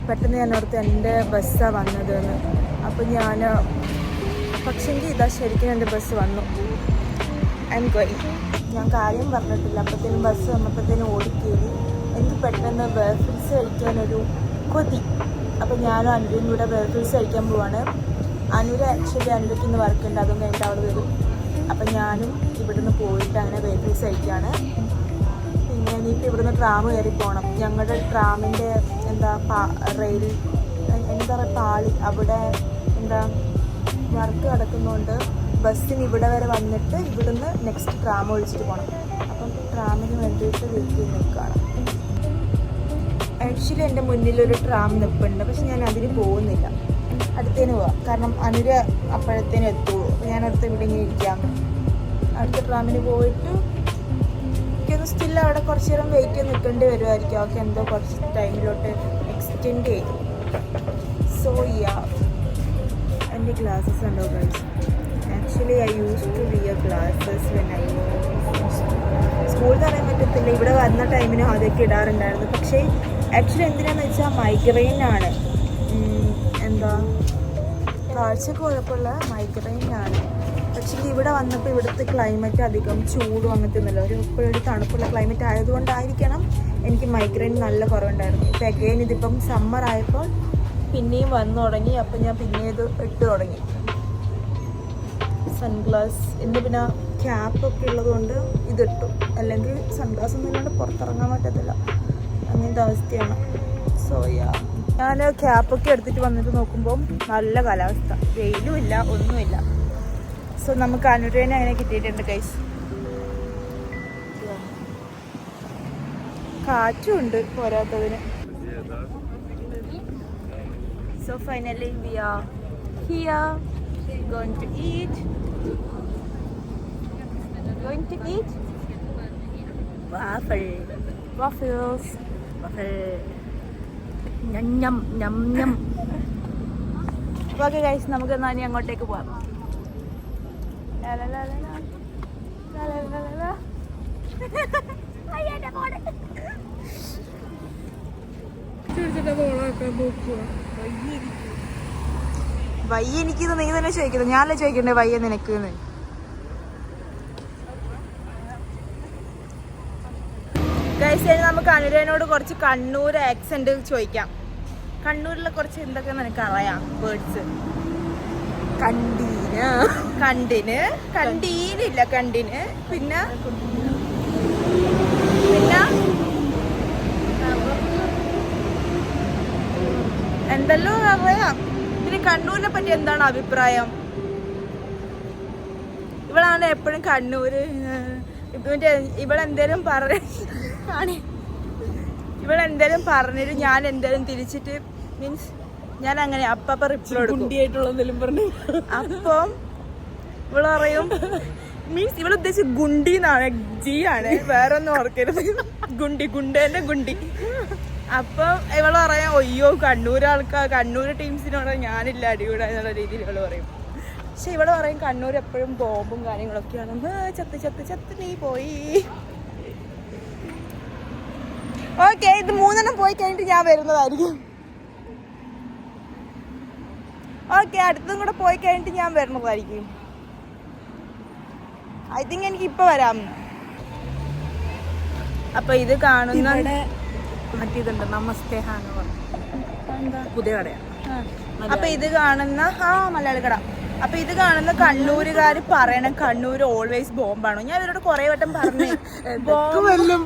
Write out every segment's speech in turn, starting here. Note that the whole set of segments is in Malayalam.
പെട്ടെന്ന് ഞാൻ ഓർത്ത് എൻ്റെ ബസ്സാണ് വന്നതെന്ന്. അപ്പോൾ ഞാൻ പക്ഷേങ്കിൽ ഇതാ ശരിക്കും എൻ്റെ ബസ് വന്നു. I am going. ഞാൻ കാര്യം പറഞ്ഞിട്ടില്ല. അപ്പോഴത്തേനും ബസ് വന്നപ്പോഴത്തേനും ഓടിക്കേറി. എനിക്ക് പെട്ടെന്ന് വേഫിൾസ് കഴിക്കാനൊരു കൊതി. അപ്പോൾ ഞാനും അനുരും കൂടെ വേഫിൾസ് കഴിക്കാൻ പോവാണ്. അനുര് ആക്ച്വലി അനുരയ്ക്ക് ഇന്ന് വർക്കുണ്ട്, അതും കഴിഞ്ഞിട്ട് അവിടെ വരും. അപ്പം ഞാനും ഇവിടുന്ന് പോയിട്ട് അങ്ങനെ വേഫിൾസ് കഴിക്കുകയാണ്. പിന്നെ ഇനിയിപ്പോൾ ഇവിടുന്ന് ട്രാം കയറി പോകണം. ഞങ്ങളുടെ ട്രാമിൻ്റെ റെയിൽ എന്താ പറയുക പാളി അവിടെ വർക്ക് കിടക്കുന്നതുകൊണ്ട് ബസ്സിന് ഇവിടെ വരെ വന്നിട്ട് ഇവിടുന്ന് നെക്സ്റ്റ് ട്രാം ഒഴിച്ചിട്ട് പോകണം. അപ്പം ട്രാമിന് വേണ്ടിയിട്ട് വെയിറ്റ് ചെയ്ത് നിൽക്കുകയാണ്. ആക്ച്വലി എൻ്റെ മുന്നിലൊരു ട്രാം നിൽപ്പുണ്ട്, പക്ഷെ ഞാൻ അതിന് പോകുന്നില്ല. അടുത്തേന് പോവാം, കാരണം അനുര് അപ്പോഴത്തേനും എത്തുള്ളൂ. അപ്പോൾ ഞാൻ അടുത്ത് ഇവിടെ ഇങ്ങനെ ഇരിക്കാം. അടുത്ത ട്രാമിന് പോയിട്ട് എനിക്കൊന്ന് സ്റ്റിൽ അവിടെ കുറച്ച് നേരം വെയിറ്റ് ചെയ്ത് നിൽക്കേണ്ടി വരുമായിരിക്കും. അവർക്ക് എന്തോ കുറച്ച് ടൈമിലോട്ട് എക്സ്റ്റെൻഡ് ചെയ്തു. സോ എൻ്റെ ഗ്ലാസ്സസ് ഉണ്ടോ guys? Actually I use to wear glasses when I സ്കൂളിൽ നിന്ന് അറിയാൻ പറ്റത്തില്ല. ഇവിടെ വന്ന ടൈമിനും അതൊക്കെ ഇടാറുണ്ടായിരുന്നു. പക്ഷേ ആക്ച്വലി എന്തിനാന്ന് വെച്ചാൽ മൈഗ്രെയിനാണ്. കാഴ്ചക്ക് കുഴപ്പമുള്ള മൈഗ്രെയിനാണ്. പക്ഷേ ഇവിടെ വന്നപ്പോൾ ഇവിടുത്തെ ക്ലൈമറ്റ് അധികം ചൂടും അങ്ങനത്തെ ഒന്നുമില്ല. ഇപ്പോഴൊരു തണുപ്പുള്ള ക്ലൈമറ്റ് ആയതുകൊണ്ടായിരിക്കണം എനിക്ക് മൈഗ്രെയിൻ നല്ല കുറവുണ്ടായിരുന്നു. ഇപ്പോൾ അഗെയിൻ ഇതിപ്പം സമ്മർ ആയപ്പോൾ പിന്നെയും വന്നു തുടങ്ങി. അപ്പം ഞാൻ പിന്നെ ഇത് ഇട്ട് തുടങ്ങി. സൺഗ്ലാസ് ഇന്ന് പിന്നെ ക്യാപ്പൊക്കെ ഉള്ളതുകൊണ്ട് ഇതിട്ടു. അല്ലെങ്കിൽ സൺഗ്ലാസ് ഒന്നും ഇല്ലാണ്ട് പുറത്തിറങ്ങാൻ പറ്റത്തില്ല, അങ്ങനത്തെ അവസ്ഥയാണ്. സോ ഞാൻ ക്യാപ്പൊക്കെ എടുത്തിട്ട് വന്നിട്ട് നോക്കുമ്പോൾ നല്ല കാലാവസ്ഥ, വെയിലും ഇല്ല ഒന്നുമില്ല. സോ നമുക്ക് അനുരേനെ അങ്ങനെ കിട്ടിയിട്ടുണ്ട് ഗൈസ്. കാറ്റും ഉണ്ട് പോരാത്തതിന്. So finally we are here going to eat waffles. Yum yum yum. Okay guys, നമുക്ക് എന്നാ ഇനി അങ്ങോട്ടേക്ക് പോവാം. വയ്യ എനിക്ക് നീ തന്നെ ചോദിക്കുന്നത്, ഞാനല്ലേ ചോദിക്കണ്ടേ വയ്യ നിനക്ക്? ഗൈസ് നമുക്ക് അനുരേനോട് കുറച്ച് കണ്ണൂർ ആക്സെന്റ് ചോദിക്കാം. കണ്ണൂരിലെ കുറച്ച് എന്തൊക്കെ നിനക്ക് അറിയാം വേർഡ്സ്? കണ്ടിന് കണ്ടീനില്ല കണ്ടിന്, പിന്നെ എന്തെല്ലോ അറിയാം. പിന്നെ കണ്ണൂരിനെ പറ്റി എന്താണ് അഭിപ്രായം? ഇവളാണ് എപ്പോഴും കണ്ണൂര് ഇവളെന്തേലും ഇവളെന്തേലും പറഞ്ഞിട്ട് ഞാൻ എന്തേലും തിരിച്ചിട്ട് മീൻസ് ഞാൻ അങ്ങനെ അപ്പ റിപ്ലൈ കൊടുക്കും. അപ്പം ഇവള് പറയും മീൻസ് ഇവള് ഉദ്ദേശിച്ച് ഗുണ്ടി എന്നാണ്, ജി ആണ്, വേറെ ഒന്നും ഓർക്കരുത്. ഗുണ്ടേന്റെ ഗുണ്ടി. അപ്പം ഇവള് പറയാം അയ്യോ കണ്ണൂർ ടീംസിനോട് ഞാനില്ല അടികൂടാ എന്നുള്ള രീതിയിൽ ഇവള് പറയും. പക്ഷെ ഇവള് പറയും കണ്ണൂർ എപ്പോഴും ബോംബും കാര്യങ്ങളൊക്കെയാണ്, ചത്ത് നീ പോയി. ഓക്കെ, ഇത് 3 പോയി കഴിഞ്ഞിട്ട് ഞാൻ വരുന്നതായിരിക്കും. ഓക്കെ, അടുത്തും കൂടെ പോയി കഴിഞ്ഞിട്ട് ഞാൻ വരുന്നതായിരിക്കും. ഐ തിങ്ക് എനിക്ക് ഇപ്പൊ വരാം. അപ്പൊ ഇത് കാണുന്ന മറ്റേതുണ്ട് നമസ്തേ ഹാന്ന് പറഞ്ഞു, പുതിയ കടയാണ്. അപ്പൊ ഇത് കാണുന്ന മലയാളി കട. അപ്പൊ ഇത് കാണുന്ന കണ്ണൂരുകാർ പറയണം കണ്ണൂർ ഓൾവേസ് ബോംബാണോ? ഞാൻ ഇവരോട് കുറെ വട്ടം പറഞ്ഞു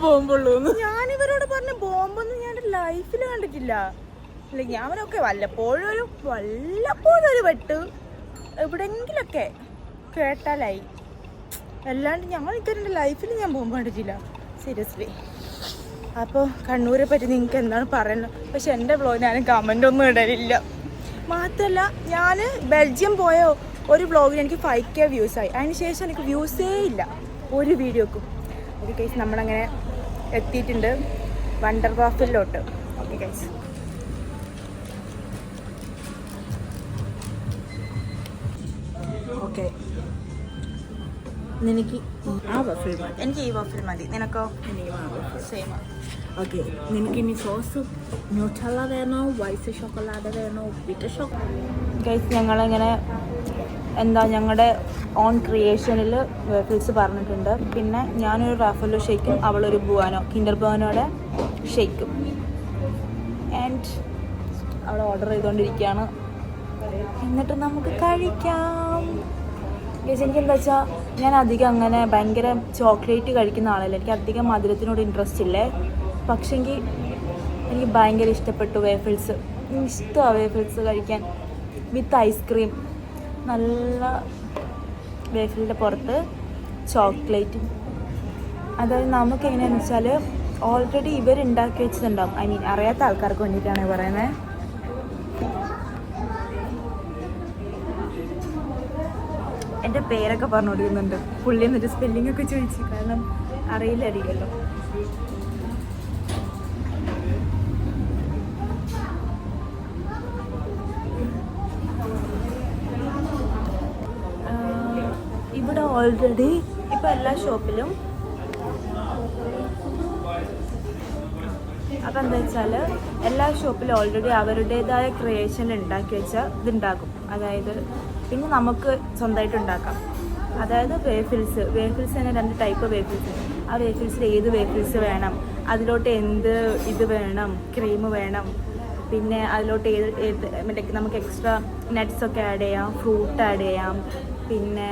ബോംബുള്ളൂ. ഞാൻ ഇവരോട് പറഞ്ഞ ബോംബൊന്നും ഞാൻ ലൈഫിൽ കണ്ടിട്ടില്ല. ഞാനൊക്കെ വല്ലപ്പോഴും ഒരു വെട്ട് എവിടെങ്കിലൊക്കെ കേട്ടാലായി, അല്ലാണ്ട് ഞങ്ങൾ ഇത്തരം ലൈഫിൽ ഞാൻ ബോംബ് കണ്ടിട്ടില്ല സീരിയസ്ലി. അപ്പോൾ കണ്ണൂരെ പറ്റി നിങ്ങൾക്ക് എന്താണ് പറയുന്നത്? പക്ഷെ എൻ്റെ വ്ളോഗ് ഞാൻ കമൻ്റ് ഒന്നും ഇടലില്ല. മാത്രമല്ല ഞാൻ ബെൽജിയം പോയ ഒരു വ്ളോഗിന് എനിക്ക് 5K വ്യൂസായി. അതിന് ശേഷം എനിക്ക് വ്യൂസേ ഇല്ല ഒരു വീഡിയോക്കും. ഒരു കേസ് നമ്മളങ്ങനെ എത്തിയിട്ടുണ്ട് വണ്ടർ വാഫലിലോട്ട്. ഓക്കെ ഗൈസ്, ഓക്കെ നിനക്ക് ആ വഫിൽ മതി, എനിക്ക് ഈ വഫിൽ മതി. നിനക്കോ? സെയിം. ഓക്കെ, നിനക്കിനി സോസ് ന്യൂട്രല്ല വേണോ, വൈറ്റ് ചോക്ലേറ്റ് വേണോ, ബിറ്റർ ചോക്ലേറ്റ്? ഗൈസ്, ഞങ്ങളിങ്ങനെ ഞങ്ങളുടെ ഓൺ ക്രിയേഷനിൽ വേഫിൾസ് പറഞ്ഞിട്ടുണ്ട്. പിന്നെ ഞാനൊരു റാഫലോ ഷേക്കും അവളൊരു കിൻഡർ ബുവാനോയുടെ ഷേക്കും. ആൻഡ് അവൾ ഓർഡർ ചെയ്തുകൊണ്ടിരിക്കുകയാണ്. എന്നിട്ട് നമുക്ക് കഴിക്കാം. ഗൈസ്, എനിക്കെന്താ വെച്ചാൽ ഞാൻ അധികം അങ്ങനെ ഭയങ്കര ചോക്ലേറ്റ് കഴിക്കുന്ന ആളല്ല. എനിക്ക് അധികം മധുരത്തിനോട് ഇൻട്രസ്റ്റ് ഇല്ലേ. പക്ഷെങ്കിൽ എനിക്ക് ഭയങ്കര ഇഷ്ടപ്പെട്ടു വേഫിൾസ്. ഇഷ്ടമാണ് വേഫിൾസ് കഴിക്കാൻ വിത്ത് ഐസ്ക്രീം. നല്ല വേഫിലിൻ്റെ പുറത്ത് ചോക്ലേറ്റും. അതായത് നമുക്ക് എങ്ങനെയാണെന്ന് വെച്ചാൽ ഓൾറെഡി ഇവരുണ്ടാക്കി വെച്ചിട്ടുണ്ടാവും. ഐ മീൻ, അറിയാത്ത ആൾക്കാർക്ക് വേണ്ടിയിട്ടാണ് പറയുന്നത്. എൻ്റെ പേരൊക്കെ പറഞ്ഞു കൊടുക്കുന്നുണ്ട് പുള്ളി. എന്നിട്ട് സ്പെല്ലിംഗ് ഒക്കെ ചോദിച്ചു, കാരണം അറിയില്ലായിരിക്കുമല്ലോ. ഇവിടെ ഓൾറെഡി ഇപ്പോൾ എല്ലാ ഷോപ്പിലും അപ്പം എന്താ വെച്ചാൽ എല്ലാ ഷോപ്പിലും ഓൾറെഡി അവരുടേതായ ക്രിയേഷൻ ഉണ്ടാക്കി വെച്ചാൽ ഇതുണ്ടാകും. അതായത് പിന്നെ നമുക്ക് സ്വന്തമായിട്ട് ഉണ്ടാക്കാം. അതായത് വേഫിൾസ് തന്നെ 2 ടൈപ്പ് വേഫിൾസ്. ആ വേഫിൾസിൽ ഏത് വേഫിൾസ് വേണം, അതിലോട്ട് എന്ത് ഇത് വേണം, ക്രീം വേണം, പിന്നെ അതിലോട്ട് മറ്റേ നമുക്ക് എക്സ്ട്രാ നട്ട്സൊക്കെ ആഡ് ചെയ്യാം, ഫ്രൂട്ട് ആഡ് ചെയ്യാം, പിന്നെ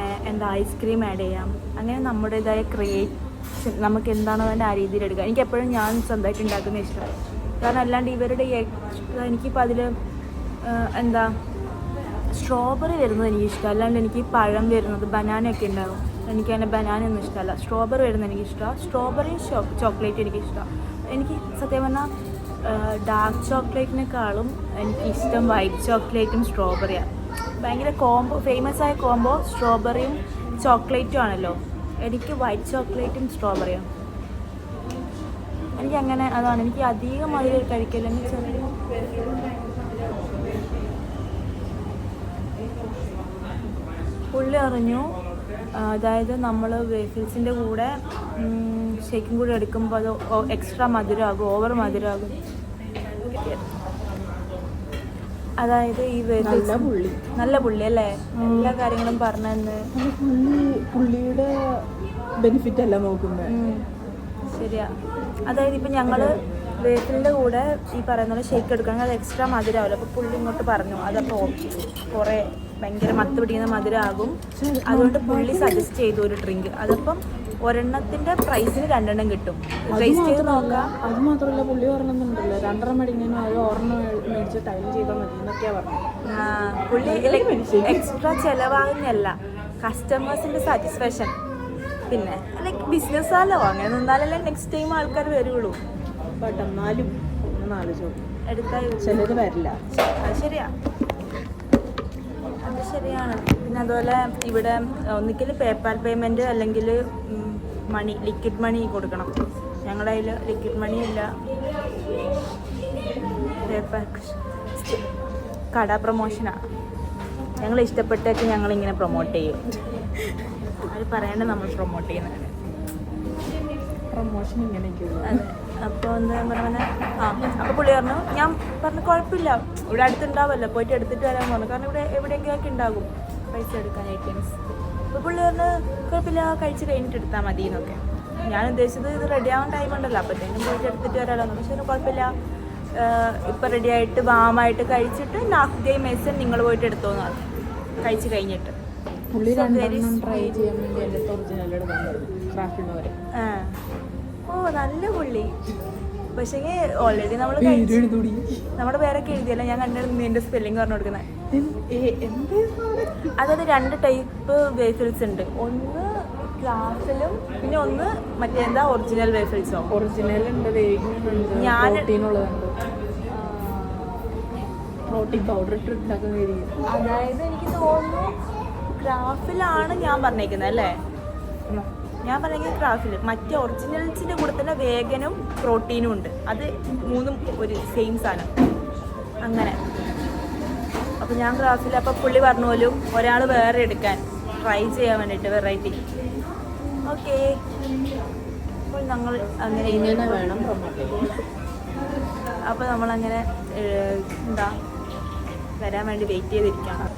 ഐസ്ക്രീം ആഡ് ചെയ്യാം. അങ്ങനെ നമ്മുടേതായ ക്രിയേഷൻ നമുക്ക് എന്താണോ വേണ്ടത് ആ രീതിയിൽ എടുക്കാം. എനിക്കെപ്പോഴും ഞാൻ സ്വന്തമായിട്ട് ഉണ്ടാക്കുന്ന ഇഷ്ടം. കാരണം അല്ലാണ്ട് ഇവരുടെ എക്സ്ട്രാ എനിക്കിപ്പോൾ അതിൽ സ്ട്രോബെറി വരുന്നത് എനിക്കിഷ്ടം. അല്ലാണ്ട് എനിക്ക് പഴം വരുന്നത് ബനാനയൊക്കെ ഉണ്ടാകും. എനിക്കതിൻ്റെ ബനാനയൊന്നും ഇഷ്ടമല്ല. സ്ട്രോബെറി വരുന്നത് എനിക്കിഷ്ടമാണ്. സ്ട്രോബെറിയും ചോക്ലേറ്റ് എനിക്കിഷ്ടമാണ്. എനിക്ക് സത്യം പറഞ്ഞാൽ ഡാർക്ക് ചോക്ലേറ്റിനേക്കാളും എനിക്കിഷ്ടം വൈറ്റ് ചോക്ലേറ്റും സ്ട്രോബെറിയാണ്. ഭയങ്കര ഫേമസ് ആയ കോംബോ സ്ട്രോബെറിയും ചോക്ലേറ്റും ആണല്ലോ. എനിക്ക് വൈറ്റ് ചോക്ലേറ്റും സ്ട്രോബെറിയും എനിക്കങ്ങനെ അതാണ്. എനിക്ക് അധികം മധുരം കഴിക്കില്ല. പുള്ളി അറിഞ്ഞു, അതായത് നമ്മൾ വേഫിൾസിൻ്റെ കൂടെ ഷേക്കും കൂടെ എടുക്കുമ്പോൾ അത് എക്സ്ട്രാ മധുരമാകും, ഓവർ മധുരമാകും. അതായത് ഈ നല്ല പുള്ളി അല്ലേ, എല്ലാ കാര്യങ്ങളും പറഞ്ഞു തന്നെ. പുള്ളിയുടെ ബെനിഫിറ്റ് അല്ല നോക്കുന്നത്. ശരിയാ. അതായത് ഇപ്പം ഞങ്ങൾ വേഫിലിൻ്റെ കൂടെ ഈ പറയുന്ന പോലെ ഷേക്ക് എടുക്കുകയാണെങ്കിൽ അത് എക്സ്ട്രാ മധുരമാവില്ല. അപ്പോൾ പുള്ളി ഇങ്ങോട്ട് പറഞ്ഞു അതപ്പോൾ ഓക്കെ, കുറേ ഭയങ്കര മത്ത് പിടിക്കുന്ന മധുരമാകും. അതുകൊണ്ട് പുള്ളി സജസ്റ്റ് ചെയ്തു ഒരു ഡ്രിങ്ക്. അതപ്പം ഒരെണ്ണത്തിൻ്റെ പ്രൈസിന് 2 എണ്ണം കിട്ടും. ടേസ്റ്റ് ചെയ്ത് നോക്കാം. അത് മാത്രമല്ല, പുള്ളി പറഞ്ഞിട്ടുണ്ടല്ലോ 2 മേടിക്കാനും അത് 1 മേടിച്ച് ടൈം ചെയ്താൽ മതി എന്നൊക്കെയാണ് പറഞ്ഞത്. പുള്ളി എക്സ്ട്രാ ചിലവാകുന്നതല്ല, കസ്റ്റമേഴ്സിൻ്റെ സാറ്റിസ്ഫാക്ഷൻ. പിന്നെ ബിസിനസ്സാലോ അങ്ങനെ നിന്നാലല്ലേ നെക്സ്റ്റ് ടൈം ആൾക്കാർ വരുള്ളൂ. ബട്ട് എന്നാലും എടുത്താൽ ചിലത് വരില്ല. അത് ശരിയാ, അത് ശരിയാണ്. പിന്നെ അതുപോലെ ഇവിടെ ഒന്നിക്കൽ പേപ്പാൽ പേയ്മെൻറ്റ് അല്ലെങ്കിൽ ലിക്വിഡ് മണി കൊടുക്കണം. ഞങ്ങളുടെ കയ്യിൽ ലിക്വിഡ് മണി ഇല്ല. കട പ്രൊമോഷനാണ്. ഞങ്ങൾ ഇഷ്ടപ്പെട്ടൊക്കെ ഞങ്ങളിങ്ങനെ പ്രൊമോട്ട് ചെയ്യും. അത് പറയേണ്ട നമ്മൾ പ്രൊമോട്ട് ചെയ്യുന്നതാണ്. പ്രൊമോഷൻ ഇങ്ങനെയൊക്കെയുള്ളൂ. അതെ. അപ്പോൾ എന്താ പറഞ്ഞാൽ അപ്പോൾ പുള്ളി പറഞ്ഞു, ഞാൻ പറഞ്ഞു കുഴപ്പമില്ല, ഇവിടെ അടുത്തുണ്ടാവുമല്ലോ, പോയിട്ട് എടുത്തിട്ട് വരാൻ പറഞ്ഞു. കാരണം ഇവിടെ എവിടെയെങ്കിലൊക്കെ ഉണ്ടാകും പൈസ എടുക്കാൻ ഐറ്റംസ്. അപ്പോൾ പുള്ളി പറഞ്ഞു കുഴപ്പമില്ല, കഴിച്ച് കഴിഞ്ഞിട്ട് എടുത്താൽ മതി എന്നൊക്കെ. ഞാൻ ഉദ്ദേശിച്ചത് ഇത് റെഡി ആവാൻ ടൈം ഉണ്ടല്ലോ, അപ്പോഴത്തേക്കും പോയിട്ട് എടുത്തിട്ട് വരാമല്ലോ. പക്ഷേ കുഴപ്പമില്ല, ഇപ്പം റെഡിയായിട്ട് വാമായിട്ട് കഴിച്ചിട്ട് നാഫ്തേ മെസ്സൻ നിങ്ങൾ പോയിട്ട് എടുത്തോന്ന് പറഞ്ഞു. കഴിച്ച് കഴിഞ്ഞിട്ട് പുള്ളി 2 ട്രൈ ചെയ്യാൻ വേണ്ടി എൻ്റെ ഒറിജിനൽ ക്രാഫ്റ്റിനവരെ. ഓ നല്ല പുള്ളി. പക്ഷേ ഓൾറെഡി നമ്മൾ നമ്മുടെ പേരൊക്കെ എഴുതിയല്ല, ഞാൻ കണ്ടിരുന്നു എൻ്റെ സ്പെല്ലിങ് പറഞ്ഞു കൊടുക്കുന്നത്. അതായത് 2 ടൈപ്പ് വേഫിൾസ് ഉണ്ട്. ഒന്ന് ഗ്ലാസ്സിലും പിന്നെ ഒന്ന് മറ്റേ ഒറിജിനൽ വേഫിൾസോ. ഒറിജിനൽ ഉണ്ട്, ഞാൻ പ്രോട്ടീൻ പൗഡർ ഇട്ട് ഉണ്ടാക്കുന്ന. അതായത് എനിക്ക് തോന്നുന്നു ക്രാഫിലാണ് ഞാൻ പറഞ്ഞേക്കുന്നത് അല്ലേ. ഞാൻ പറഞ്ഞെങ്കിൽ ക്രാഫിൽ മറ്റേ ഒറിജിനൽസിൻ്റെ കൂടെ തന്നെ വേഗനും പ്രോട്ടീനും ഉണ്ട്. അത് 3ഉം ഒരു സെയിം സാധനം അങ്ങനെ. അപ്പോൾ ഞാൻ ക്രാഫിൽ. അപ്പോൾ പുള്ളി പറഞ്ഞു പോലും ഒരാൾ വേറെ എടുക്കാൻ ട്രൈ ചെയ്യാൻ വേണ്ടിയിട്ട് വെറൈറ്റി. ഓക്കെ, അപ്പോൾ ഞങ്ങൾ അങ്ങനെ ഇങ്ങനെ വേണം പ്രൊമോട്ട് ചെയ്യാൻ. അപ്പോൾ നമ്മളങ്ങനെ എന്താ വരാൻ വേണ്ടി വെയിറ്റ് ചെയ്തിരിക്കുകയാണ്.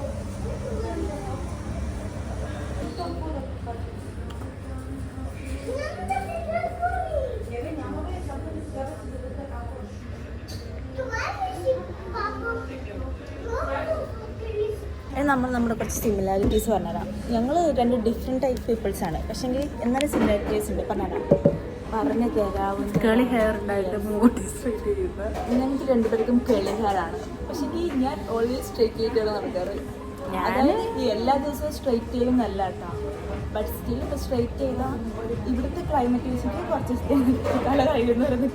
നമ്മുടെ കുറച്ച് സിമിലാരിറ്റീസ് പറഞ്ഞുതരാം. ഞങ്ങൾ 2 ഡിഫറെൻറ്റ് ടൈപ്പ് പീപ്പിൾസാണ്, പക്ഷേങ്കിൽ എന്നാലും സിമിലാരിറ്റീസ് ഉണ്ട്. പറഞ്ഞുതരാം. പറഞ്ഞു തരാവുന്ന കേളി ഹെയർ ഉണ്ടായിട്ട് മുടി സ്ട്രൈറ്റ് ചെയ്യുന്നത്. ഞങ്ങൾക്ക് 2 പേർക്കും കേളി ഹെയറാണ്. പക്ഷേങ്കിൽ ഞാൻ ഓൾവേസ് സ്ട്രൈറ്റ് ചെയ്തിട്ടാണ് നടക്കാറ്. അതായത് എല്ലാ ദിവസവും സ്ട്രൈറ്റ് ചെയ്യുന്നല്ല കേട്ടോ. ബട്ട് സ്റ്റിൽ ഇപ്പോൾ സ്ട്രൈറ്റ് ചെയ്താൽ ഇവിടുത്തെ ക്ലൈമറ്റ് വെച്ചിട്ട് കുറച്ച് തല കഴിയുന്നത്.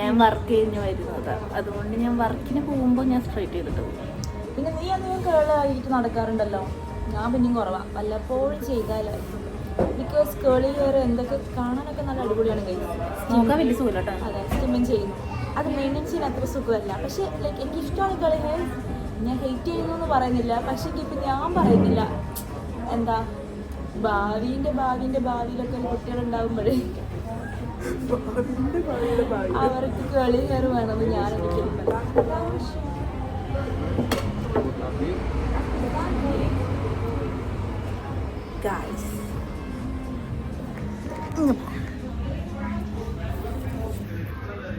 ഞാൻ വർക്ക് കഴിഞ്ഞ് വരുന്നത്, അതുകൊണ്ട് ഞാൻ വർക്കിന് പോകുമ്പോൾ ഞാൻ സ്ട്രൈറ്റ് ചെയ്തിട്ട് പോകും. പിന്നെ നീ അധികം കേളായിട്ട് നടക്കാറുണ്ടല്ലോ. ഞാൻ പിന്നെയും കുറവാണ്, വല്ലപ്പോഴും ചെയ്താലായി. ബിക്കോസ് കേളി ഹെയർ എന്തൊക്കെ കാണാനൊക്കെ നല്ല അടിപൊളിയാണ്. നോക്കാൻ വലിയ സുഖമില്ല കേട്ടോ. അതെ, സ്റ്റിമ്മിങ് ചെയ്യുന്നു. അത് മെയിൻറ്റെയിൻ ചെയ്യാൻ അത്ര സുഖമല്ല. പക്ഷേ ലൈക്ക് എനിക്ക് ഇഷ്ടമാണ് കേളി ഹെയർ. ഞാൻ ഹെയ്റ്റ് ചെയ്യുന്നു എന്ന് പറയുന്നില്ല, പക്ഷേ ഇപ്പം ഞാൻ പറയുന്നില്ല എന്താ ഭാവിയിലൊക്കെ കുട്ടികളുണ്ടാകുമ്പോഴേ അവർക്ക് കേളി ഹെയർ വേണമെന്ന് ഞാൻ ഒരിക്കലും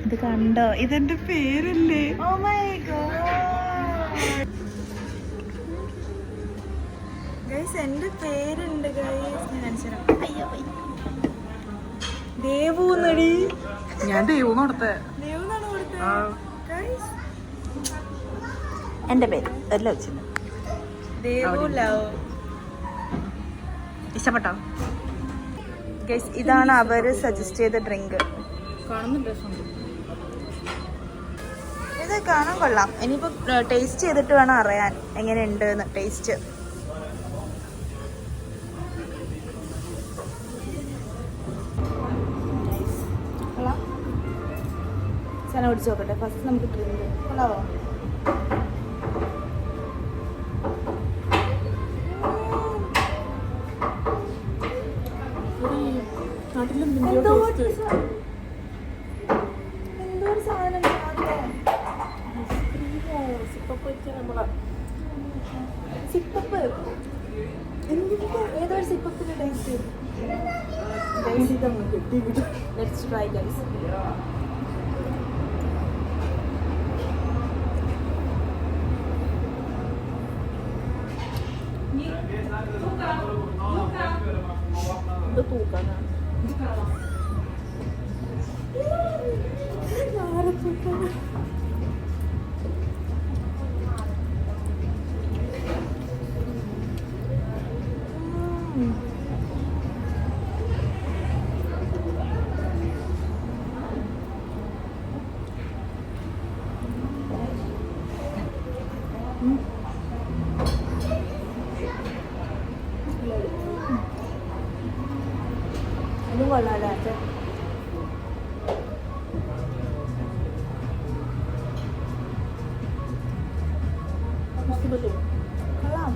ഇത് കണ്ടോ, ഇതെന്റെ പേരല്ലേ? Oh my God. Guys, എൻ്റെ പേരുണ്ട് ഗൈസ്. ഞാൻ അനുസരണം. അയ്യോ ദേവു എന്നടി. ഞാൻ ദേവു കൊടുത്തേ. ദേവു എന്നാണ് കൊടുത്തത് ഗൈസ്. എൻ്റെ പേര് എല്ലാം വെച്ചില്ല. ദേവു ലവ്. ഇഷ്ടപ്പെട്ടോ ഗൈസ്? ഇതാണ് അവർ സജസ്റ്റ് ചെയ്ത ഡ്രിങ്ക്. കാണുന്നുണ്ട്, ഇത് കാണാൻ കൊള്ളാം. ഇനിയിപ്പോൾ ടേസ്റ്റ് ചെയ്തിട്ട് വേണം അറിയാൻ എങ്ങനെയുണ്ട് എന്ന്. ടേസ്റ്റ് കൊള്ളാം. സ്ഥലം പിടിച്ച് നോക്കട്ടെ. ഫസ്റ്റ് നമുക്ക് ഡ്രിങ്ക് കൊള്ളാവോ? എന്തോ ഒരു സാധനം സിപ്പപ്പ്. ഏതോ ഒരു സിപ്പപ്പിന്റെ ടേസ്റ്റ്. Let's try guys. ഇത് തൂക്കാനാണ്. അതും കൊള്ളാല്ലേ? കൊള്ളാം.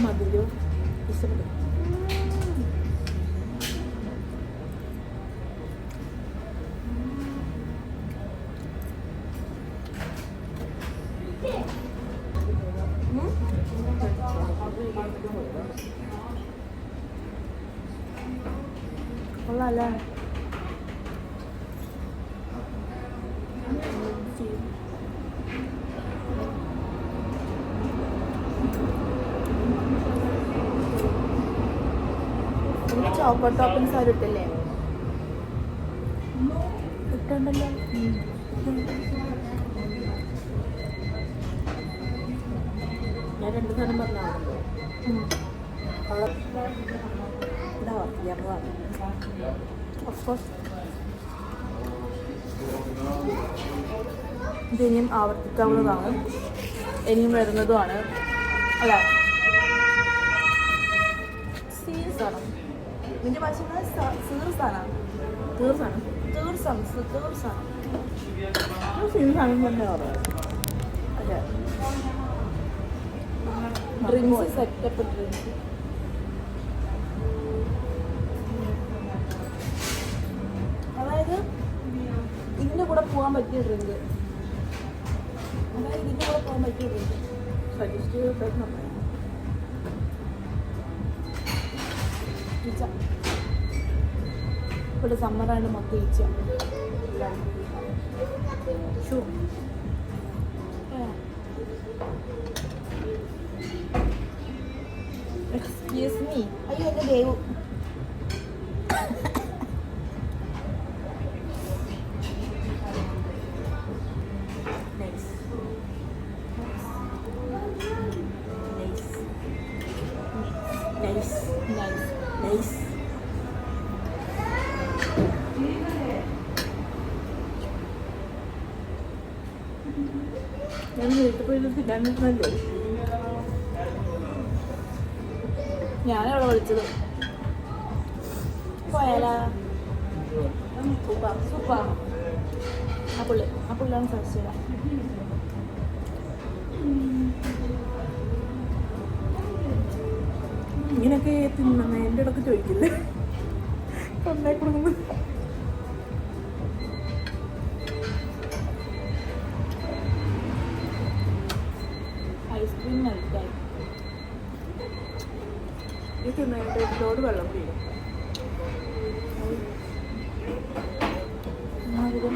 മധുരോ ഇഷ്ടപ്പെട്ടു. കൊള്ളാല്ലേ? ചോക്കോ ടോപ്പിംഗ്സ് അവർ ഇട്ടില്ലേ? ഇട്ടുണ്ടല്ലോ. ഞാൻ 2 സാധനം പറഞ്ഞാണല്ലോ. ഇതാ വർത്തിയാർന്നതാണ്. ഓഫ്കോഴ്സ് ഇതിനിയും ആവർത്തിക്കാവുന്നതാണ്, ഇനിയും വരുന്നതുമാണ് അല്ല. സീസാണ് നിന്റെ ഭാഷ സീർസാണ്. തീർച്ചയാണ് തീർസാണ് സീസാണ് തന്നെ പറയാം. അതെ. Drinks setup drinks. അതായത് ഇതിൻ്റെ കൂടെ പോകാൻ പറ്റിയ ഡ്രിങ്ക്. സജസ്റ്റ് ചെയ്തിട്ട് ഈച്ച. ഇവിടെ സമ്മറായിട്ട് മൊത്തം ഈച്ച. Shoe excuse me. അയ്യോ എൻ്റെ ദേവു. Nice. ഞാൻ വീട്ടിൽ പോയി തിന്നാൻ നിൽക്കുന്നല്ലേ. ഞാനവിടെ വിളിച്ചത്. പോയാലാ സൂപ്പർ. ആ പുള്ളിയാണ് സെർച്ച് ചെയ്യാം. ഇങ്ങനെയൊക്കെ തിന്നണ എൻ്റെ ഇടയ്ക്ക് ചോദിക്കില്ലേ തൊണ്ടേ കൊടുക്കുന്നത്. ഐസ്ക്രീം മെൽറ്റായി. ഈ തിന്നതിൻ്റെ ഒരുപാട് വെള്ളം വീഴും. മധുരം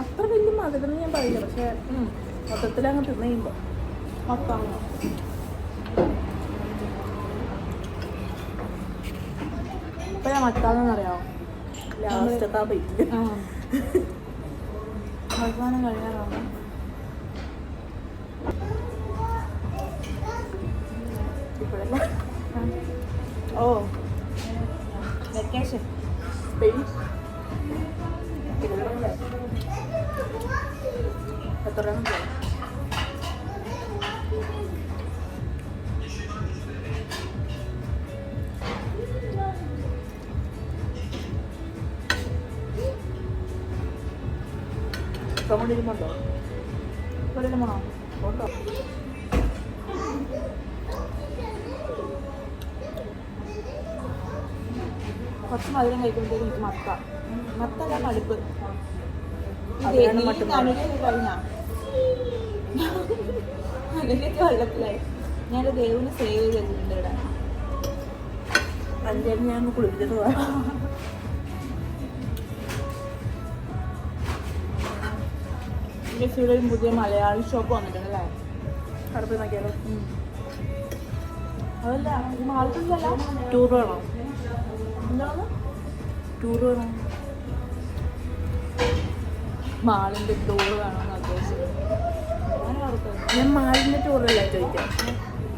അത്ര വലിയ മധുരം ഞാൻ പറയില്ല, പക്ഷേ മൊത്തത്തിൽ അങ്ങ് തിന്നു കഴിയുമ്പോൾ മൊത്തം ഇപ്പം ഞാൻ മത്താന്നറിയാമോ? ലാസ്റ്റത്തെ ആ ബൈറ്റ് അവസാനം കഴിയാറാണ്. ഇപ്പോഴല്ല. ഓ വെക്കേഷൻ. സ്പെയിൻ എത്ര രൂപ? കൊണ്ടിരിക്കുന്നുണ്ടോ? ഒരിടമാണോ? ഉണ്ടോ? കുറച്ച് മധുരം കഴിക്കുമ്പോഴത്തേക്കും എനിക്ക് മത്തല്ല മടുപ്പ്. അതാണ് മട്ടും കഴിഞ്ഞാ അതിലേക്ക് വെള്ളത്തിലായി. ഞാനൊരു ദേവിനെ സേവ് ചെയ്ത് വെച്ചിട്ടുണ്ട് ഇവിടെ. അഞ്ചേരം ഞാൻ ഒന്ന് കുളിപ്പിച്ചിട്ട് പോകാം. ഇവിടെ ഒരു പുതിയ മലയാളി ഷോപ്പ് വന്നിട്ടുണ്ടല്ലേ? അവിടെ പോയി നോക്കിയാലോ? അതല്ല ഈ മാളിലല്ല. ടൂർ വേണോ? എന്താണ് ടൂർ വേണോ? മാളിൻ്റെ ടൂർ വേണമെന്ന് ഉദ്ദേശിച്ചത്. അങ്ങനെ ഓർത്തത്. ഞാൻ മാളിൻ്റെ ടൂറല്ല ചോദിക്കാം,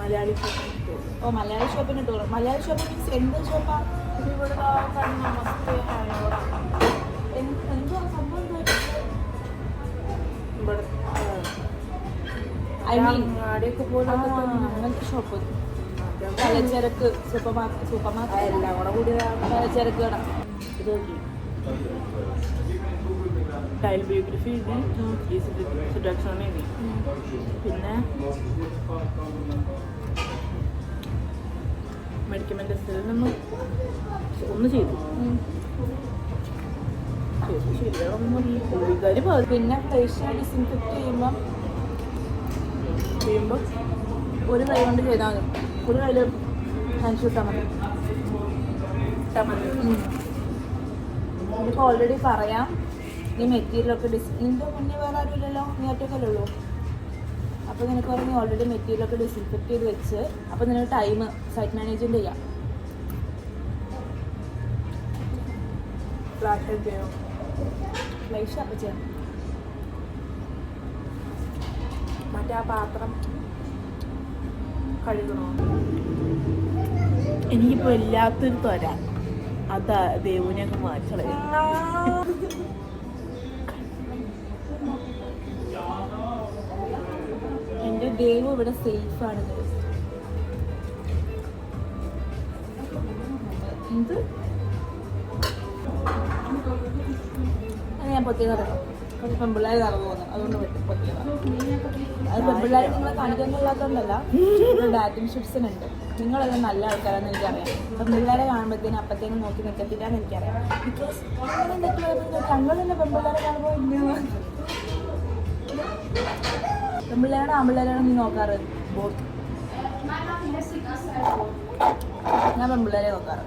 മലയാളി ഷോപ്പിൻ്റെ ടൂർ. ഓ മലയാളി ഷോപ്പിൻ്റെ ടൂർ. മലയാളി ഷോപ്പ് മീൻസ് എന്ത് ഷോപ്പാണ്? ഇവിടെ എന്തുവാ സംഭവം? ഇവിടെ ഐ മീൻ ആടെയൊക്കെ പോലെ അങ്ങനത്തെ ഷോപ്പ്. പലചരക്ക് സൂപ്പർ മാർക്കറ്റ് എല്ലാം കൂടെ കൂടി പലചരക്ക് കട. ഇത് നോക്കി. ടൈൽ ബയോഗ്രഫി എഴുതി, സിഡക്ഷൻ എഴുതി, പിന്നെ മെഡിക്കൽ ടെസ്റ്റിൽ നിന്ന് ഒന്ന് ചെയ്തു. ശരിയാണെന്ന് പുള്ളിക്കാരി പറഞ്ഞു. പിന്നെ ഫേഷ്യൽ ഡിസിൻഫെക്റ്റ് ചെയ്യുമ്പോൾ ഒരു കൈ കൊണ്ട് ചെയ്താൽ മതി. ഒരു കയ്യിൽ ഹാൻഡ് ഇട്ടാൽ മതി. എനിക്ക് ഓൾറെഡി പറയാം, ഈ മെറ്റീരിയലൊക്കെ നിൻ്റെ മുന്നേ വേറെ ആരുമില്ലല്ലോ, നീ ഒറ്റക്കല്ലേ ഉള്ളൂ. അപ്പോൾ നിനക്ക് പറഞ്ഞ് ഓൾറെഡി മെറ്റീരിയലൊക്കെ ഡിസിൻഫെക്റ്റ് ചെയ്ത് വെച്ച് അപ്പോൾ നിനക്ക് ടൈം സൈറ്റ് മാനേജ്മെൻറ്റ് ചെയ്യാം. ഫ്ലാഷ് ചെയ്യോ? ലൈഷ അപ്പം ചെയ്യാം. മറ്റേ ആ പാത്രം കഴുകണോ? എനിക്കിപ്പോ ഇല്ലാത്തൊരു തൊര അതാ ദേവുവിനെയൊക്കെ മാറ്റളെ. എന്റെ ദേവു ഇവിടെ സേഫ് ആണ്. എന്ത് ഞാൻ പൊത്തിയത് പെൺപിള്ളേർ നടന്നു പോകുന്നത്, അതുകൊണ്ട് പൊത്തിയതാണ്. അത് പെൺപിള്ളേർ നിങ്ങളെ കാണിക്കാനില്ലാത്തതുകൊണ്ടല്ല, ഡാറ്റിംഗ് ഷിപ്സിനുണ്ട്. നിങ്ങളെല്ലാം നല്ല ആൾക്കാരാണെന്ന് എനിക്കറിയാം. പെൺപിള്ളേരെ കാണുമ്പോഴത്തേനും അപ്പത്തേനും നോക്കി നിൽക്കത്തില്ലാന്ന് എനിക്കറിയാം. ബിക്കോസ് ഞങ്ങൾ തന്നെ പെൺപിള്ളേരെ കാണുമ്പോൾ പെൺപിള്ളേരാണ് ആൺപിള്ളേരാണ് നീ നോക്കാറ്? ഞാൻ പെൺപിള്ളേരെ നോക്കാറ്.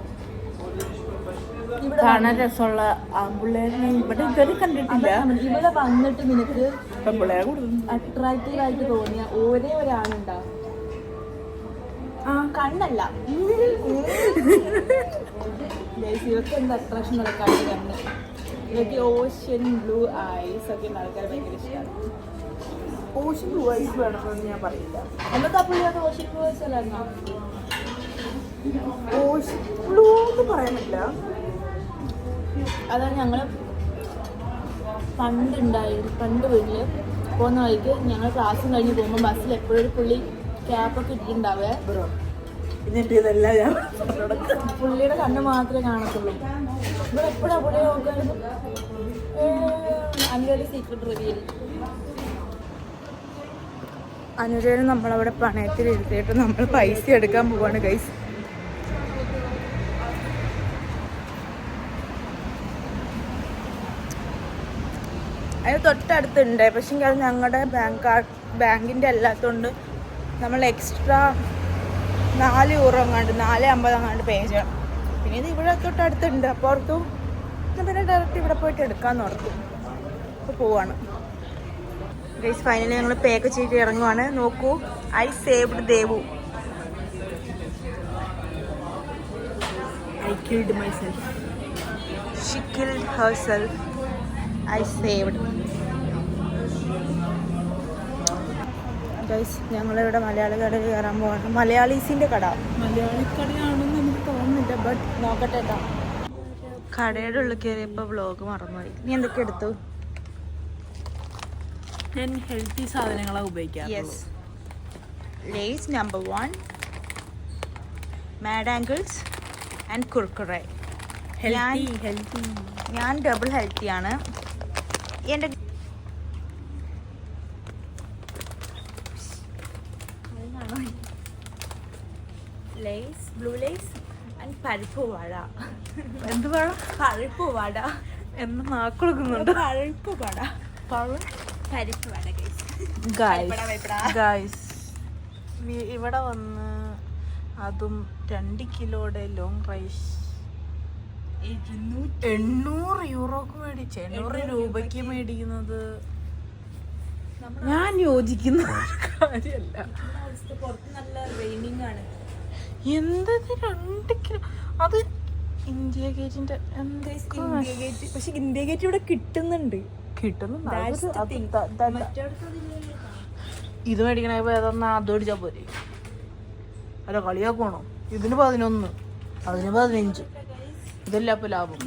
കാണാൻ രസമുള്ള ആൺപിള്ളേരെ ഇവിടെ ഇതുവരെ കണ്ടിട്ടില്ല. ഇവിടെ വന്നിട്ട് നിനക്ക് പെൺപിള്ളേരെ കൂടുതൽ അട്രാക്റ്റീവ് ആയിട്ട് തോന്നിയ ഒരേ ഒരാളുണ്ടാവും. കണ്ണല്ല, ഇവർക്ക് എന്ത് അട്രാക്ഷൻ നടക്കാണ്ട് കണ്ണ്. ഇവർക്ക് ഓഷ്യൻ ബ്ലൂ ഐസ് ഒക്കെ ആൾക്കാർ ഭയങ്കര ഇഷ്ടമാണ്. ഓഷ്യൻ ബ്ലൂ ഐസ് വേണമെന്ന് ഞാൻ പറയില്ല. എന്നൊക്കെ പുള്ളിയത് ഓഷ്യൻ ബ്ലൂ ഐസ് അല്ലായിരുന്നോ? ഓഷ്യൻ ബ്ലൂ എന്ന് പറയാൻ പറ്റില്ല. അതാണ് ഞങ്ങൾ പണ്ട് വീട്ടിൽ പോകുന്ന വഴിക്ക് ഞങ്ങൾ ക്ലാസ്സും കഴിഞ്ഞ് പോകുമ്പോൾ ബസ്സിൽ എപ്പോഴും ഒരു പുള്ളി ക്യാപ്പൊക്കെ ഇട്ടിട്ടുണ്ടാവേ. എന്നിട്ട് ഇതെല്ലാം ഞാൻ പുള്ളിയുടെ കണ്ണ് മാത്രമേ കാണത്തുള്ളൂ. ഇവിടെ എപ്പോഴാണ് പുള്ളിയെ നോക്കായിരുന്നു. അതിൻ്റെ സീക്രട്ട് റിവീൽ. അനുരേനെ നമ്മളവിടെ പണയത്തിൽ ഇരുത്തിയിട്ട് നമ്മൾ പൈസ എടുക്കാൻ പോവാണ് ഗൈസ്. അതിന് തൊട്ടടുത്തുണ്ട്, പക്ഷേ അത് ഞങ്ങളുടെ ബാങ്കിൻ്റെ അല്ലാത്തതുകൊണ്ട് നമ്മൾ എക്സ്ട്രാ 4 യൂറോ എങ്ങാണ്ട് 4.50 എങ്ങാണ്ട് പേ ചെയ്യണം. പിന്നെ ഇത് ഇവിടെ തൊട്ടടുത്തുണ്ട്, അപ്പോൾ ഓർത്തു പിന്നെ ഡയറക്റ്റ് ഇവിടെ പോയിട്ട് എടുക്കാമെന്ന് ഓർത്തു. അപ്പോൾ പോവാണ് ഗൈസ്. ഫൈനലി ഞങ്ങൾ പേ ഒക്കെ ചെയ്തിട്ട് ഇറങ്ങുവാണ്. നോക്കൂ, I saved Devu. I killed myself. She killed herself. I saved. Guys, ഞങ്ങളിവിടെ മലയാളി കടയിൽ കയറാൻ പോവാണ്. മലയാളീസിൻ്റെ കട. മലയാളി കടയാണെന്ന് എനിക്ക് തോന്നുന്നില്ല, ബട്ട് നോക്കട്ടെ കേട്ടോ. കടയുടെ ഉള്ളിൽ കയറിയപ്പോൾ വ്ളോഗ് മറന്നുപോയി. നീ എന്തൊക്കെ എടുത്തു? ഞാൻ ഹെൽത്തി സാധനങ്ങളാണ് ഉപയോഗിക്കാറ്. Yes, Lay's number 1, Mad Angles and Kurkure. ഞാൻ ഡബിൾ ഹെൽത്തിയാണ്. എൻ്റെ ലേസ്, ബ്ലൂ ലേസ് ആൻഡ് പരിപ്പ് വട. എന്ത് വട? പരിപ്പ് വട എന്ന് നാക്കുളുക്കുന്നുണ്ട്. പരിപ്പ് വട, പരിപ്പ് വട ഗൈസ്. ഇവിടെ വന്ന് അതും 2 കിലോയുടെ ലോങ് റൈസ് 800 യൂറോക്ക് മേടിച്ച് 800 രൂപയ്ക്ക് മേടിക്കുന്നത് ഞാൻ യോജിക്കുന്ന കാര്യമല്ല. നല്ല റെയിനിങ് ആണ്. എന്തത് 2 കിലോ? അത് ഇന്ത്യ ഗേറ്റിന്റെ പക്ഷെ ഇന്ത്യ ഗേറ്റ് ഇവിടെ കിട്ടുന്നുണ്ട്. ഇത് മേടിക്കണ ഏതെന്നാ അത് മേടിച്ചാൽ പോരെ? അല്ല, കളിയാക്കണോ? ഇതിന് 11, അതിന് 15. ഇതല്ല അപ്പൊ ലാഭം.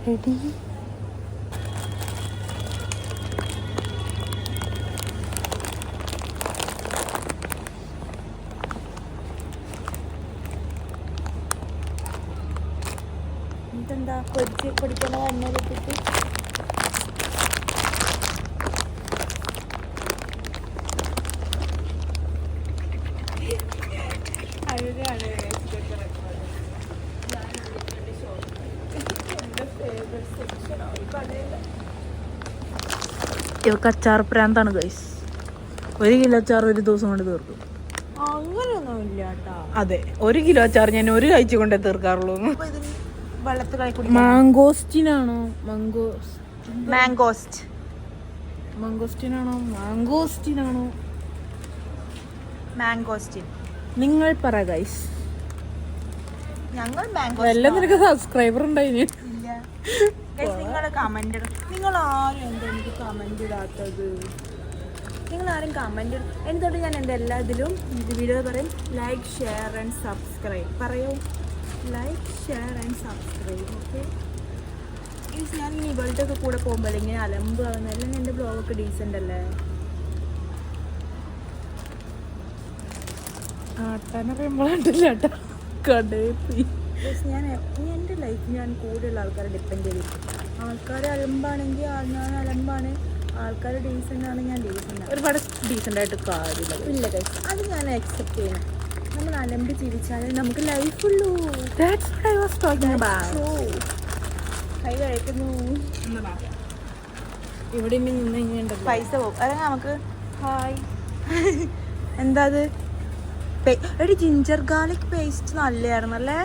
Ready? ഇതെന്താ പൊടിക്കണ എണ്ണയിലിട്ടിട്ട് ഇവർക്ക് അച്ചാർ പ്രാന്താണ് ഗൈസ്. 1 കിലോ അച്ചാർ ഒരു ദിവസം കൊണ്ട് തീർക്കും. അങ്ങനെയൊന്നുമില്ല കേട്ടോ. അതെ, 1 കിലോ അച്ചാർ ഞാൻ ഒരു കാഴ്ച കൊണ്ടേ തീർക്കാറുള്ളൂ. മാംഗോസ്റ്റിനാണോ? മാംഗോസ്റ്റ്. മംഗോസ്റ്റിനാണോ മാംഗോസ്റ്റിനാണോ? മാംഗോസ്റ്റിൻ. നിങ്ങൾ പറ ഗൈസ്. ഞങ്ങൾ എല്ലാം നിനക്ക് സബ്സ്ക്രൈബർ ഉണ്ടായിന്. ഇല്ല നിങ്ങൾ കമന്റ് ഇടും. നിങ്ങൾ ആരും എന്താ എനിക്ക് കമന്റ് ഇടാത്തത്? നിങ്ങൾ ആരും കമന്റ് ഇടും. എന്നിട്ട് ഞാൻ എൻ്റെ എല്ലാ ഇതിലും വീഡിയോ പറയും ലൈക്ക് ഷെയർ ആൻഡ് സബ്സ്ക്രൈബ്. പറയൂ like share and subscribe. Okay ഞാൻ ഇവളുടെ ഒക്കെ കൂടെ പോകുമ്പോൾ ഇങ്ങനെ അലമ്പ് ആവുന്ന അല്ലെങ്കിൽ എൻ്റെ ബ്ലോഗൊക്കെ ഡീസൻ്റ് അല്ലേ? ഞാൻ എൻ്റെ ലൈഫ് ഞാൻ കൂടുതലുള്ള ആൾക്കാരെ ഡിപ്പെൻഡ് ചെയ്തിരിക്കും. ആൾക്കാർ അലമ്പാണെങ്കിൽ ഞാൻ അലമ്പാണ്, ആൾക്കാർ ഡീസൻ്റ് ആണ് ഞാൻ ഡീസൻ്റ് ആണ്. ഒരുപാട് ഡീസൻ്റ് ആയിട്ട് കാര്യമില്ല. ഇല്ല ഗൈസ്, അത് ഞാൻ അക്സെപ്റ്റ് ചെയ്യണം. നമ്മൾ അലമ്പി ജീവിച്ചാലേ നമുക്ക് ലൈഫുള്ളൂ. കൈ കഴിക്കുന്നു. ഇവിടെ നിന്ന് കഴിഞ്ഞാൽ പൈസ പോകും. അല്ലെങ്കിൽ നമുക്ക് ഹായ് എന്താ അത് ഒരു ജിഞ്ചർ ഗാർലിക് പേസ്റ്റ് നല്ലതായിരുന്നു അല്ലേ?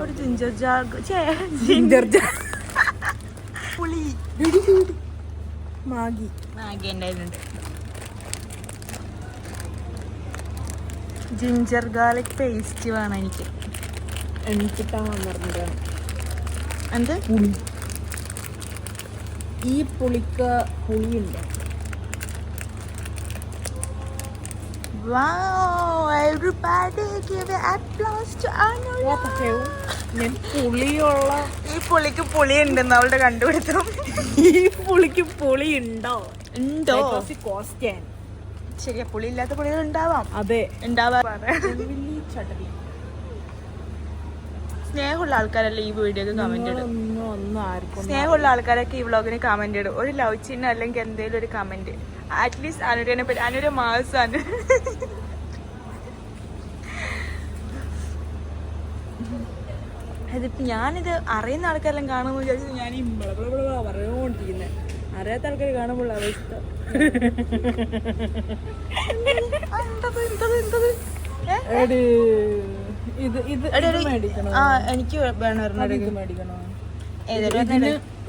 ഒരു പുളി മാഗി ഉണ്ടായിരുന്നുണ്ട്. ജിഞ്ചർ ഗാർലിക് പേസ്റ്റ് വേണം എനിക്ക്. എനിക്കിട്ടാൻ പറഞ്ഞതാണ് എന്ത് പുളി. ഈ പുളിക്ക് പുളിയുണ്ട്. Wow, everybody give an applause to Anuja. ഞാൻ പുളിയുള്ള ഈ പുളിക്ക് പുളി ഉണ്ടെന്ന് അവളുടെ കണ്ടുപിടുത്തം. ഈ പുളിക്ക് പുളി ഉണ്ടോ? ശരിയാ, പുളി ഇല്ലാത്ത പുളികൾ ഉണ്ടാവാം. അതെ, ഉണ്ടാവാ. സ്നേഹമുള്ള ആൾക്കാരല്ലേ ഈ വീഡിയോക്ക് കമന്റ് ഇടും. സ്നേഹമുള്ള ആൾക്കാരൊക്കെ ഈ വ്ളോഗിന് കമന്റ് ഇടും. ഒരു ലവ് ചിഹ്നം അല്ലെങ്കിൽ എന്തെങ്കിലും ഒരു കമന്റ്. അറ്റ്ലീസ്റ്റ് അനുരനെ പറ്റി അനുര മാസാണ്. അതിപ്പോ ഞാനിത് അറിയുന്ന ആൾക്കാരെല്ലാം കാണുമ്പോൾ വിചാരിച്ചു ഞാൻ ഈ പറഞ്ഞുകൊണ്ടിരിക്കുന്നത്. അറിയാത്ത ആൾക്കാർ കാണുമ്പോൾ അവസ്ഥ എനിക്ക് വേണമായിരുന്നു.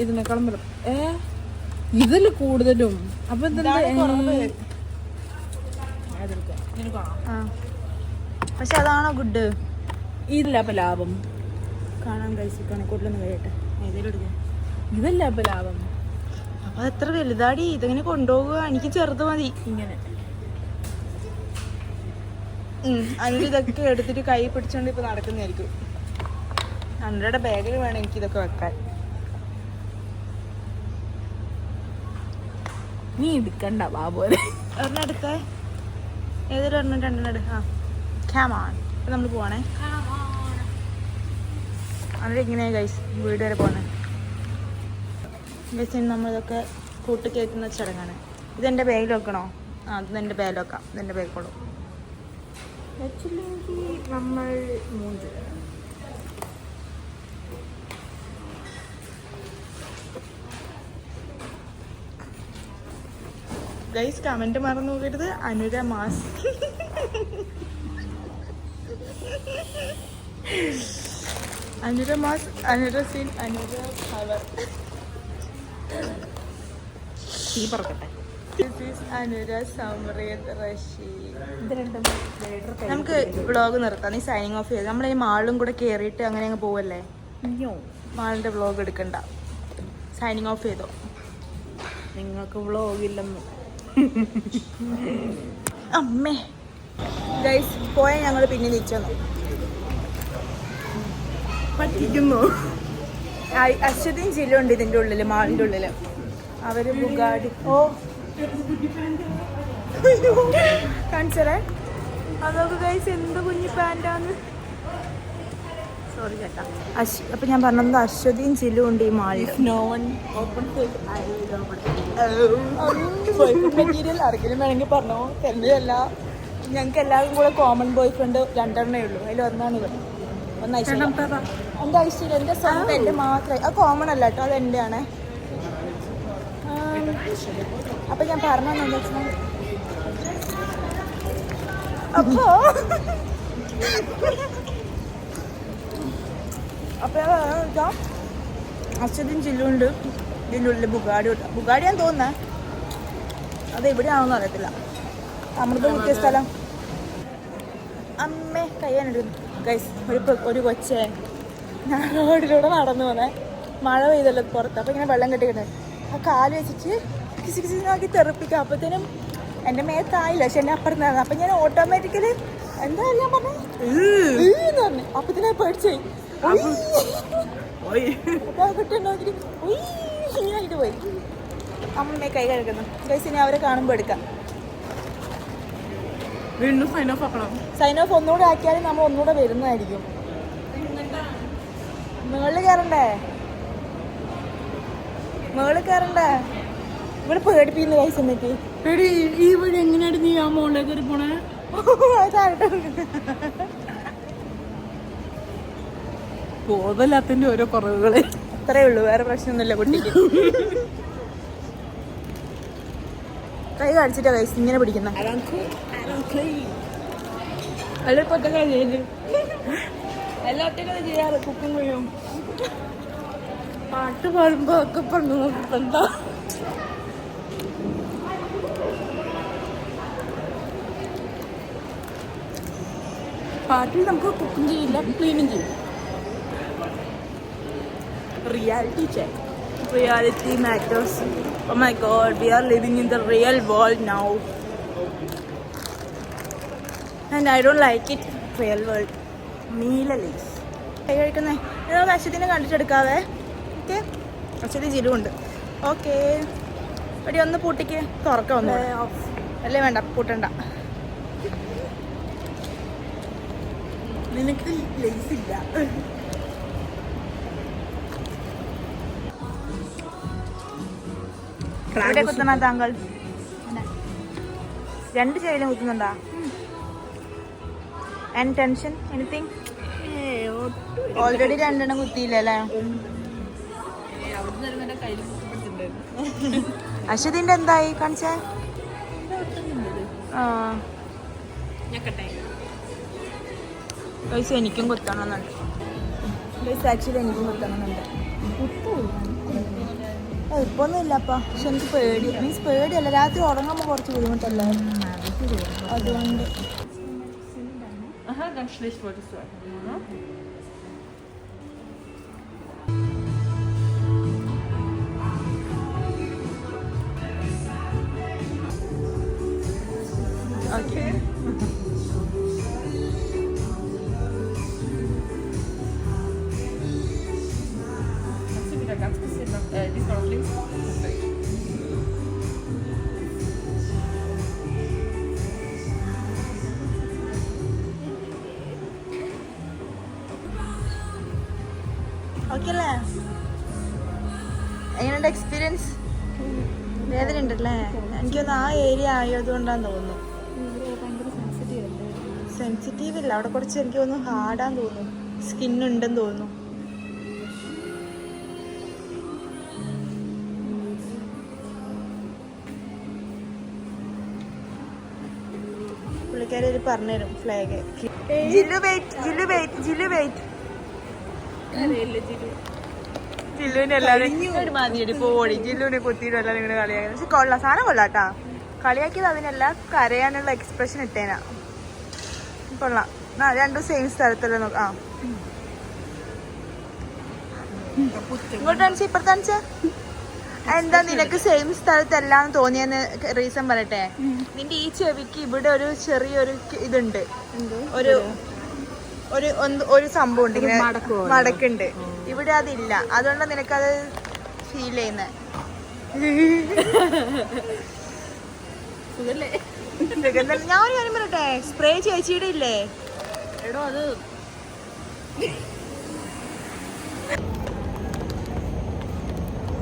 ഇതിനേക്കാളും ഇതില് കൂടുതലും. അപ്പൊ പക്ഷെ അതാണോ ഗുഡ്? ഇതില്ല അപ്പൊ ലാഭം. കാണാൻ കഴിച്ചിട്ടാണ് കൂടുതലൊന്നും കഴിയട്ടെ. ഇതല്ല അപ്പൊ ലാഭം. അപ്പൊ അതെത്ര വലുതാടി? ഇതെങ്ങനെ കൊണ്ടുപോകുക? എനിക്ക് ചെറുത് മതി. ഇങ്ങനെ അതിന് ഇതൊക്കെ എടുത്തിട്ട് കൈ പിടിച്ചോണ്ട് ഇപ്പൊ നടക്കുന്നതായിരിക്കും. അന്നയുടെ ബാഗിൽ വേണം എനിക്ക് ഇതൊക്കെ വെക്കാൻ. നീ എടുക്കണ്ട ബാബോലെ. ഒരെണ്ണം എടുത്തേ. ഏതൊരു ഒരെണ്ണം രണ്ടെണ്ണം എടുക്ക. ക്യാമാണ്. ഇപ്പൊ നമ്മൾ പോവാണേ. അവിടെ ഇങ്ങനെയാ ഗൈസ് വീട് വരെ പോണേ. ഗൈസ് നമ്മളിതൊക്കെ കൂട്ട് കയറ്റുന്ന ചടങ്ങാണ്. ഇതെൻ്റെ ബാഗിൽ വെക്കണോ? ആ ഇതെൻ്റെ ബാഗിൽ വെക്കാം. ഇതെൻ്റെ ബാഗിലോളൂ. വെച്ചില്ലെങ്കിൽ നമ്മൾ മൂന്ന് ഗൈസ് കമന്റ് മറന്നു നോക്കരുത്. Anura mass Anura mass Anura scene Anura colour തീ പറക്കട്ടെ. അനുര സമൃദ്ധ റഷീദ്. നമുക്ക് വ്ളോഗ് നിർത്താം. നീ സൈനിങ് ഓഫ് ചെയ്ത് നമ്മൾ ഈ മാളും കൂടെ കയറിയിട്ട് അങ്ങനെ അങ്ങ് പോവല്ലേ? മാളിന്റെ വ്ളോഗ് എടുക്കണ്ട. സൈനിങ് ഓഫ് ചെയ്തോ. നിങ്ങൾക്ക് വ്ളോഗില്ലെന്ന് അമ്മേ. ഗൈസ് പോയ ഞങ്ങൾ പിന്നെ നിൽക്കുന്നു. പറ്റിക്കുന്നു. അശ്വതിയും ജില്ലുണ്ട് ഇതിൻ്റെ ഉള്ളിൽ, മാളിൻ്റെ ഉള്ളിൽ. അവര് ബുഗാഡി. ഓ കാണിച്ചേ അതൊക്കെ ഗൈസ് എന്ത് കുഞ്ഞി പാൻറ്റാന്ന്. സോറി ചേട്ടാ. അപ്പൊ ഞാൻ പറഞ്ഞത് അശ്വതിയും ജില്ലും ഉണ്ട് ഈ മാളിൽ. മെറ്റീരിയൽ ആർക്കെങ്കിലും വേണമെങ്കിൽ പറഞ്ഞോ. തരുന്നതല്ല. ഞങ്ങൾക്ക് എല്ലാവർക്കും കൂടെ കോമൺ ബോയ് ഫ്രണ്ട് രണ്ടെണ്ണേ ഉള്ളൂ. അതിൽ ഒന്നാണ് ഇവർ. ഒന്ന് ഐശ്വര്യ. എൻ്റെ ഐശ്വര്യ എൻ്റെ സ്വന്തം എൻ്റെ മാത്രമേ. അത് കോമൺ അല്ല കേട്ടോ, അത് എൻ്റെ ആണേ. അപ്പൊ ഞാൻ പറഞ്ഞെന്താ വെച്ചാൽ അപ്പൊ അശ്വതിയും ജില്ലുണ്ട്. ഇതിൻ്റെ ഉള്ളിൽ ബുഗാഡിയാന്ന് തോന്നുന്നേ. അത് എവിടെയാണെന്ന് അറിയത്തില്ല. അമൃത മുക്കിയ സ്ഥലം. അമ്മേ കയ്യാനെടുക്കുന്നു ഗൈസ്. ഒരു കൊച്ചേ ഞാൻ റോഡിലൂടെ നടന്നു പോന്നെ. മഴ പെയ്തല്ലോ പുറത്ത്. അപ്പോൾ ഇങ്ങനെ വെള്ളം കെട്ടിക്കിട്ടേ ആ കാല് വെച്ചിട്ട് കിസി കിസി നോക്കി തെറിപ്പിക്കുക. അപ്പോഴത്തേനും എൻ്റെ മേത്തായില്ല, പക്ഷെ എന്നെ അപ്പുറത്ത് നടന്നു. അപ്പം ഞാൻ ഓട്ടോമാറ്റിക്കലി എന്താ ഞാൻ പറഞ്ഞു പറഞ്ഞു. അപ്പത്തിനെ പേടിച്ചേ കുട്ടി നോക്കിയിട്ട് ഇങ്ങനെയായിട്ട് പോയി. അമ്മയെ കൈ കഴുകുന്നു ഗൈസ്. ഇനി അവരെ കാണുമ്പോൾ എടുക്കാം. വീണ്ടും സൈൻ ഓഫ് ആക്കണം. സൈൻ ഓഫ് ഒന്നുകൂടെ ആക്കിയാലും നമ്മൾ ഒന്നുകൂടെ വരുന്നതായിരിക്കും. മുകളിൽ കയറണ്ടേ? മുകളിൽ കയറണ്ടേ? ഇവിടെ പേടിപ്പിക്കുന്ന കൈസ്. എന്നിട്ട് ഈ വഴി എങ്ങനെയാണ് നീ ആ മുകളിലേക്ക് കയറി പോണേ? ബോധമില്ലാത്തതിന്റെ ഓരോ കുറവുകള് അത്രേ ഉള്ളൂ, വേറെ പ്രശ്നമൊന്നുമില്ല കുട്ടിക്ക്. കൈ കാണിച്ചിട്ടാ കൈസ് ഇങ്ങനെ പിടിക്കുന്ന. എല്ലാത്തിനും ചെയ്യാറ് കുക്കും ചെയ്യും. പാട്ട് പാടുമ്പോ ഒക്കെ പറഞ്ഞു നോക്കിട്ടെന്താ. പാട്ടിൽ നമുക്ക് കുക്കും ചെയ്യില്ല, ക്ലീനും ചെയ്യും. Reality check. Reality matters. Oh my god, we are living in the real world now. And I don't like it. Real world. മീലലീസ് കൈ കഴിക്കുന്നേ. നമുക്ക് അശ്വതിനെ കണ്ടിട്ടെടുക്കാവേ. ഓക്കെ, അശ്വതി ജിലുണ്ട്. ഓക്കെ, എടി ഒന്ന് പൂട്ടിക്ക്. തുറക്കം ഒന്ന് അല്ലേ? വേണ്ട, പൂട്ടണ്ട. നിനക്ക് ലേസ് ഇല്ല. എവിടെ കുത്തണ താങ്കൾ? രണ്ട് ചെവിയിലും കുത്തുന്നുണ്ടാ? And tension anything? ഓൾറെഡി രണ്ടെണ്ണം കുത്തിയില്ലല്ലേ? അശ്വതിന്റെ എന്തായി കാണിച്ചേ? ആ പൈസ എനിക്കും കുത്തണമെന്നുണ്ട്. പൈസ ആക്ച്വലി എനിക്കും കുത്തണമെന്നുണ്ട്. ഇപ്പൊ ഒന്നും ഇല്ലപ്പാ, പക്ഷെ എനിക്ക് പേടി. മീൻസ് പേടിയല്ല, രാത്രി ഉറങ്ങുമ്പോൾ കുറച്ച് ബുദ്ധിമുട്ടല്ലേ, അതുകൊണ്ട്. Ganz schlecht wolltest du einfach nur, ne? Okay. Kannst du wieder ganz bisschen nach, diesmal nach links? Perfekt. Okay അല്ലേ? എങ്ങനെയുണ്ട് എക്സ്പീരിയൻസ്? വേദന ഉണ്ടല്ലേ? എനിക്കൊന്ന് ആ ഏരിയ ആയതുകൊണ്ടാന്ന് തോന്നുന്നു. സെൻസിറ്റീവ് ഇല്ല, അവിടെ കുറച്ച് എനിക്ക് തോന്നുന്നു ഹാർഡാന്ന് തോന്നുന്നു. സ്കിന്നുണ്ടെന്ന് തോന്നുന്നു. പുള്ളിക്കാരി ഒരു പറഞ്ഞുതരും ഫ്ലാഗ്. ജില്ലു wait, ജില്ലു wait, ജില്ലു wait. ജില്ലുവിന്റെ എല്ലാവരും ഒരു മാതിരി പോടി. ജില്ലുവിനെ കുത്തിയിട്ട് എല്ലാവരും ഇങ്ങനെ കളിയാക്കി. പക്ഷെ കൊള്ളാം, സാധനം കൊള്ളാട്ടാ. കളിയാക്കിയത് അതിനല്ല, കരയാനുള്ള എക്സ്പ്രഷൻ ഇട്ടേനാ. കൊള്ളാം. രണ്ടും സെയിം സ്ഥലത്തല്ലേ നോക്കാം. ആ ഇങ്ങോട്ട് കാണിച്ച ഇപ്പുറത്ത് കാണിച്ച. എന്താ നിനക്ക് സെയിം സ്ഥലത്തല്ലാന്ന് തോന്നിയെന്ന് റീസൺ പറയട്ടെ. നിന്റെ ഈ ചെവിക്ക് ഇവിടെ ഒരു ചെറിയൊരു ഇതുണ്ട്, ഒരു ഒരു ഒരു സംഭവം ഉണ്ട്, ഇങ്ങനെ മടക്കുണ്ട്. ഇവിടെ അതില്ല, അതുകൊണ്ടാണ് നിനക്കത് ഫീൽ ചെയ്യുന്നത്. ഞാൻ ഒരു കാര്യം പറയട്ടെ, സ്പ്രേ ചേച്ചിയുടെ ഇല്ലേ? എടോ അത്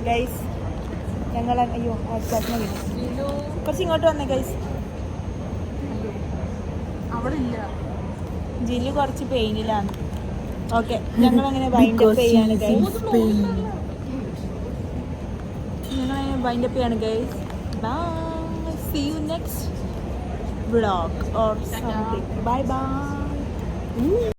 ഗൈസ് ഞങ്ങൾ അയ്യോ കുറച്ച് ഇങ്ങോട്ട് വന്നേ ഗൈസ്. അവിടെ ഇല്ല, ജില്ലു കുറച്ച് പെയിനിലാണ്. ഓക്കെ, ഞങ്ങളങ്ങനെ വൈൻഡപ്പ് ചെയ്യാണ് ഗൈസ്. ഞങ്ങളങ്ങനെ വൈൻഡപ്പ് ചെയ്യാണ് guys. Bye, see you next vlog or something. Bye bye.